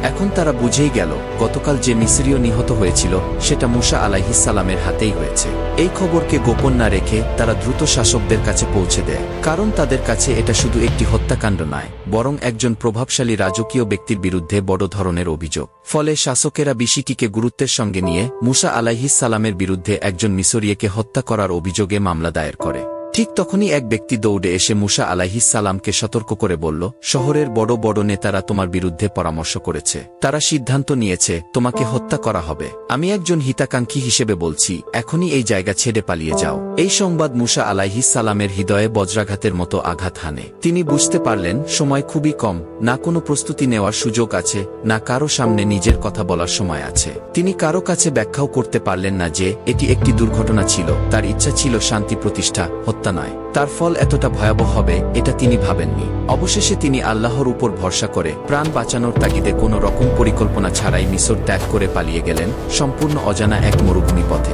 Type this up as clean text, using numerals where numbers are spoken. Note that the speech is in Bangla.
এখন তারা বুঝেই গেল গতকাল যে মিসরীয় নিহত হয়েছিল সেটা মূসা আলাইহিস সালামের হাতেই হয়েছে। এই খবরকে গোপন না রেখে তারা দ্রুত শাসকদের কাছে পৌঁছে দেয়, কারণ তাদের কাছে এটা শুধু একটি হত্যাকাণ্ড নয়, বরং একজন প্রভাবশালী রাজকীয় ব্যক্তির বিরুদ্ধে বড় ধরনের অভিযোগ। ফলে শাসকেরা বিষয়টিকে গুরুত্বের সঙ্গে নিয়ে মূসা আলাইহিস সালামের বিরুদ্ধে একজন মিসরীয়কে হত্যা করার অভিযোগে মামলা দায়ের করে। ঠিক তখনই এক ব্যক্তি দৌড়ে এসে মূসা আলাইহিস সালামকে সতর্ক করে বলল, শহরের বড় বড় নেতারা তোমার বিরুদ্ধে পরামর্শ করেছে, তারা সিদ্ধান্ত নিয়েছে তোমাকে হত্যা করা হবে। আমি একজন হিতাকাঙ্ক্ষী হিসেবে বলছি, এখনই এই জায়গা ছেড়ে পালিয়ে যাও। এই সংবাদ মূসা আলাইহিস সালামের হৃদয়ে বজ্রাঘাতের মতো আঘাত হানে। তিনি বুঝতে পারলেন সময় খুবই কম, না কোনো প্রস্তুতি নেওয়ার সুযোগ আছে, না কারো সামনে নিজের কথা বলার সময় আছে। তিনি কারো কাছে ব্যাখ্যাও করতে পারলেন না যে এটি একটি দুর্ঘটনা ছিল, তার ইচ্ছা ছিল শান্তি প্রতিষ্ঠা, হত্যা নয়। তার ফল এতটা ভয়াবহ হবে এটা তিনি ভাবেননি। অবশেষে তিনি আল্লাহর উপর ভরসা করে প্রাণ বাঁচানোর তাগিদে কোনো রকম পরিকল্পনা ছাড়াই মিসর ত্যাগ করে পালিয়ে গেলেন, সম্পূর্ণ অজানা এক মরুভূমি পথে।